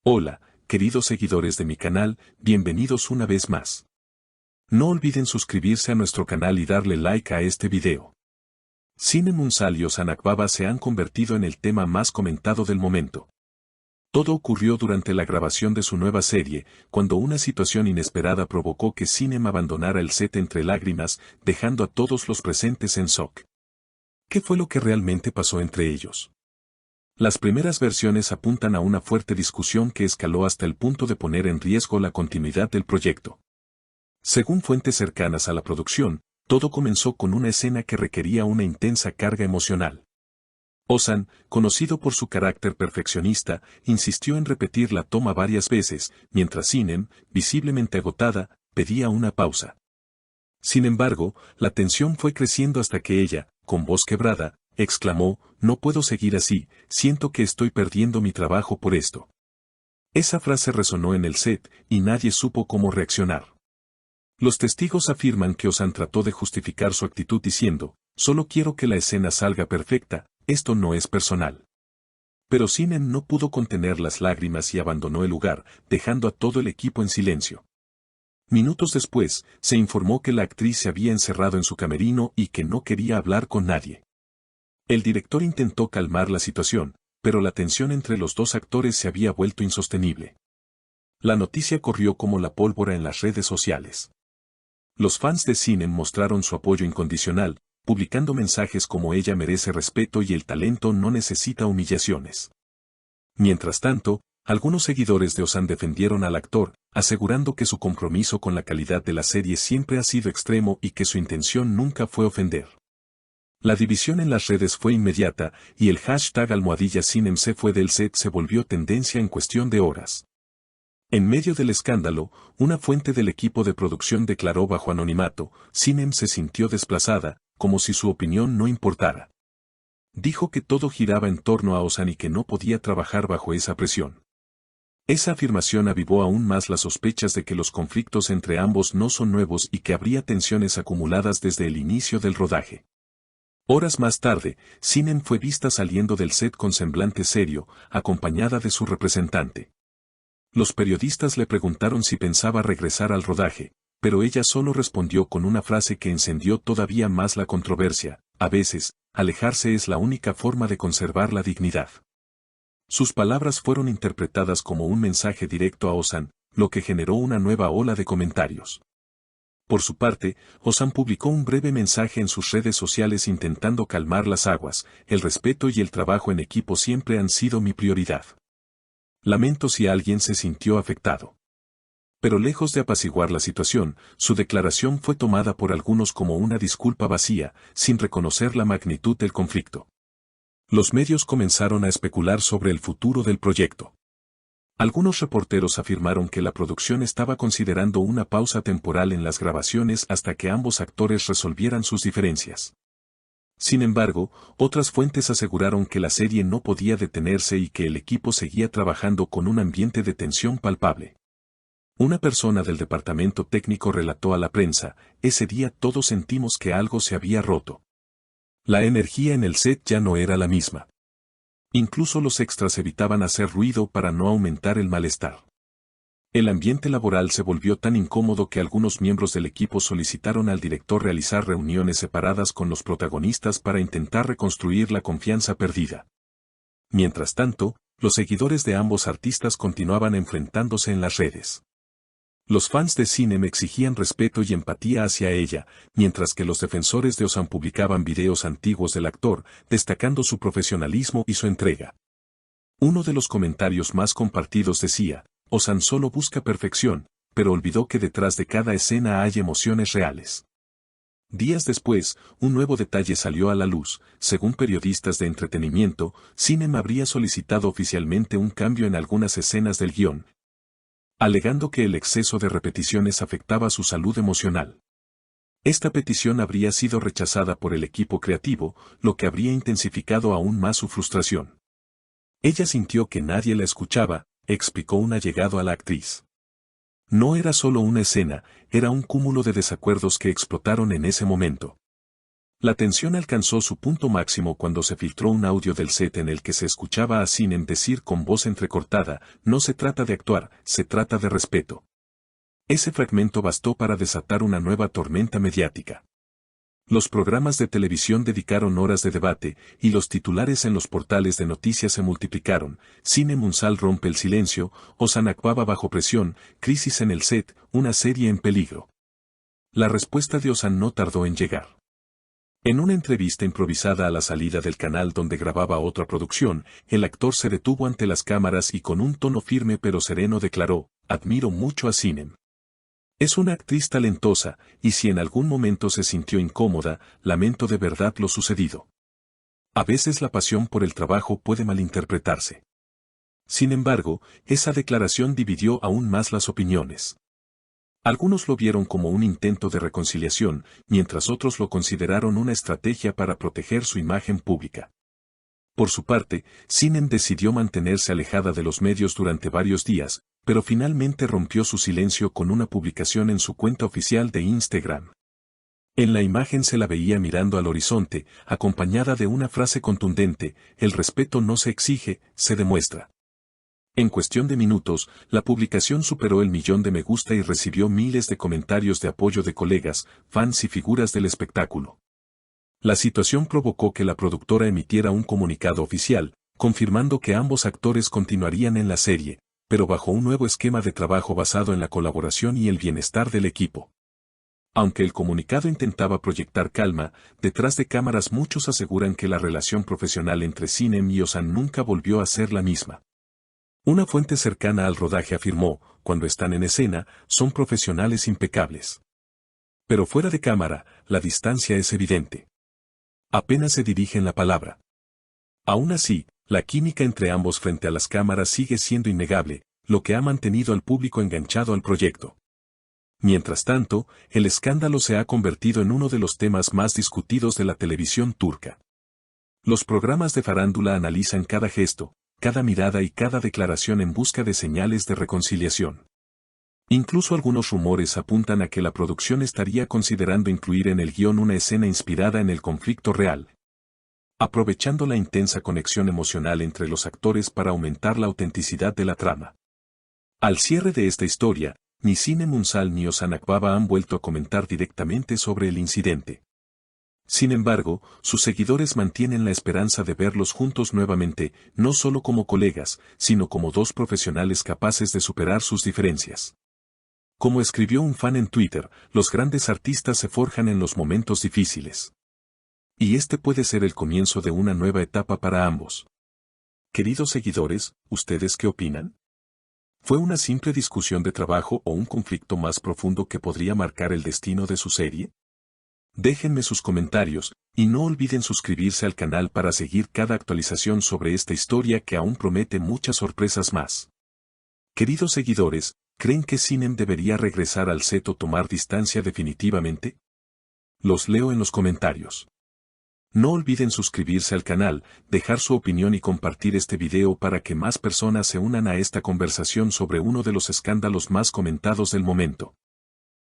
Hola, queridos seguidores de mi canal, bienvenidos una vez más. No olviden suscribirse a nuestro canal y darle like a este video. Sinem Unsal y Ozan Akbaba se han convertido en el tema más comentado del momento. Todo ocurrió durante la grabación de su nueva serie, cuando una situación inesperada provocó que Sinem abandonara el set entre lágrimas, dejando a todos los presentes en shock. ¿Qué fue lo que realmente pasó entre ellos? Las primeras versiones apuntan a una fuerte discusión que escaló hasta el punto de poner en riesgo la continuidad del proyecto. Según fuentes cercanas a la producción, todo comenzó con una escena que requería una intensa carga emocional. Ozan, conocido por su carácter perfeccionista, insistió en repetir la toma varias veces, mientras Sinem, visiblemente agotada, pedía una pausa. Sin embargo, la tensión fue creciendo hasta que ella, con voz quebrada, exclamó: "No puedo seguir así, siento que estoy perdiendo mi trabajo por esto". Esa frase resonó en el set, y nadie supo cómo reaccionar. Los testigos afirman que Ozan trató de justificar su actitud diciendo: "Solo quiero que la escena salga perfecta, esto no es personal". Pero Sinem no pudo contener las lágrimas y abandonó el lugar, dejando a todo el equipo en silencio. Minutos después, se informó que la actriz se había encerrado en su camerino y que no quería hablar con nadie. El director intentó calmar la situación, pero la tensión entre los dos actores se había vuelto insostenible. La noticia corrió como la pólvora en las redes sociales. Los fans de Sinem mostraron su apoyo incondicional, publicando mensajes como "Ella merece respeto y el talento no necesita humillaciones". Mientras tanto, algunos seguidores de Ozan defendieron al actor, asegurando que su compromiso con la calidad de la serie siempre ha sido extremo y que su intención nunca fue ofender. La división en las redes fue inmediata, y el hashtag #Sinem se fue del set se volvió tendencia en cuestión de horas. En medio del escándalo, una fuente del equipo de producción declaró bajo anonimato: "Sinem se sintió desplazada, como si su opinión no importara". Dijo que todo giraba en torno a Ozan y que no podía trabajar bajo esa presión. Esa afirmación avivó aún más las sospechas de que los conflictos entre ambos no son nuevos y que habría tensiones acumuladas desde el inicio del rodaje. Horas más tarde, Sinem fue vista saliendo del set con semblante serio, acompañada de su representante. Los periodistas le preguntaron si pensaba regresar al rodaje, pero ella solo respondió con una frase que encendió todavía más la controversia: "A veces, alejarse es la única forma de conservar la dignidad". Sus palabras fueron interpretadas como un mensaje directo a Ozan, lo que generó una nueva ola de comentarios. Por su parte, Ozan publicó un breve mensaje en sus redes sociales intentando calmar las aguas: "El respeto y el trabajo en equipo siempre han sido mi prioridad. Lamento si alguien se sintió afectado". Pero lejos de apaciguar la situación, su declaración fue tomada por algunos como una disculpa vacía, sin reconocer la magnitud del conflicto. Los medios comenzaron a especular sobre el futuro del proyecto. Algunos reporteros afirmaron que la producción estaba considerando una pausa temporal en las grabaciones hasta que ambos actores resolvieran sus diferencias. Sin embargo, otras fuentes aseguraron que la serie no podía detenerse y que el equipo seguía trabajando con un ambiente de tensión palpable. Una persona del departamento técnico relató a la prensa: "Ese día todos sentimos que algo se había roto. La energía en el set ya no era la misma. Incluso los extras evitaban hacer ruido para no aumentar el malestar". El ambiente laboral se volvió tan incómodo que algunos miembros del equipo solicitaron al director realizar reuniones separadas con los protagonistas para intentar reconstruir la confianza perdida. Mientras tanto, los seguidores de ambos artistas continuaban enfrentándose en las redes. Los fans de Sinem exigían respeto y empatía hacia ella, mientras que los defensores de Ozan publicaban videos antiguos del actor, destacando su profesionalismo y su entrega. Uno de los comentarios más compartidos decía: "Ozan solo busca perfección, pero olvidó que detrás de cada escena hay emociones reales". Días después, un nuevo detalle salió a la luz: según periodistas de entretenimiento, Sinem habría solicitado oficialmente un cambio en algunas escenas del guión, alegando que el exceso de repeticiones afectaba su salud emocional. Esta petición habría sido rechazada por el equipo creativo, lo que habría intensificado aún más su frustración. Ella sintió que nadie la escuchaba, explicó un allegado a la actriz. No era solo una escena, era un cúmulo de desacuerdos que explotaron en ese momento. La tensión alcanzó su punto máximo cuando se filtró un audio del set en el que se escuchaba a Sinem decir con voz entrecortada, no se trata de actuar, se trata de respeto. Ese fragmento bastó para desatar una nueva tormenta mediática. Los programas de televisión dedicaron horas de debate, y los titulares en los portales de noticias se multiplicaron. Sinem Unsal rompe el silencio, Ozan Akbaba bajo presión, crisis en el set, una serie en peligro. La respuesta de Ozan no tardó en llegar. En una entrevista improvisada a la salida del canal donde grababa otra producción, el actor se detuvo ante las cámaras y con un tono firme pero sereno declaró, admiro mucho a Sinem. Es una actriz talentosa, y si en algún momento se sintió incómoda, lamento de verdad lo sucedido. A veces la pasión por el trabajo puede malinterpretarse. Sin embargo, esa declaración dividió aún más las opiniones. Algunos lo vieron como un intento de reconciliación, mientras otros lo consideraron una estrategia para proteger su imagen pública. Por su parte, Sinem decidió mantenerse alejada de los medios durante varios días, pero finalmente rompió su silencio con una publicación en su cuenta oficial de Instagram. En la imagen se la veía mirando al horizonte, acompañada de una frase contundente, el respeto no se exige, se demuestra. En cuestión de minutos, la publicación superó el 1.000.000 de me gusta y recibió miles de comentarios de apoyo de colegas, fans y figuras del espectáculo. La situación provocó que la productora emitiera un comunicado oficial, confirmando que ambos actores continuarían en la serie, pero bajo un nuevo esquema de trabajo basado en la colaboración y el bienestar del equipo. Aunque el comunicado intentaba proyectar calma, detrás de cámaras muchos aseguran que la relación profesional entre Sinem y Ozan nunca volvió a ser la misma. Una fuente cercana al rodaje afirmó, cuando están en escena, son profesionales impecables. Pero fuera de cámara, la distancia es evidente. Apenas se dirigen la palabra. Aún así, la química entre ambos frente a las cámaras sigue siendo innegable, lo que ha mantenido al público enganchado al proyecto. Mientras tanto, el escándalo se ha convertido en uno de los temas más discutidos de la televisión turca. Los programas de farándula analizan cada gesto, cada mirada y cada declaración en busca de señales de reconciliación. Incluso algunos rumores apuntan a que la producción estaría considerando incluir en el guión una escena inspirada en el conflicto real, aprovechando la intensa conexión emocional entre los actores para aumentar la autenticidad de la trama. Al cierre de esta historia, ni Sinem Unsal ni Ozan Akbaba han vuelto a comentar directamente sobre el incidente. Sin embargo, sus seguidores mantienen la esperanza de verlos juntos nuevamente, no solo como colegas, sino como dos profesionales capaces de superar sus diferencias. Como escribió un fan en Twitter, los grandes artistas se forjan en los momentos difíciles. Y este puede ser el comienzo de una nueva etapa para ambos. Queridos seguidores, ¿ustedes qué opinan? ¿Fue una simple discusión de trabajo o un conflicto más profundo que podría marcar el destino de su serie? Déjenme sus comentarios, y no olviden suscribirse al canal para seguir cada actualización sobre esta historia que aún promete muchas sorpresas más. Queridos seguidores, ¿creen que Sinem debería regresar al set o tomar distancia definitivamente? Los leo en los comentarios. No olviden suscribirse al canal, dejar su opinión y compartir este video para que más personas se unan a esta conversación sobre uno de los escándalos más comentados del momento.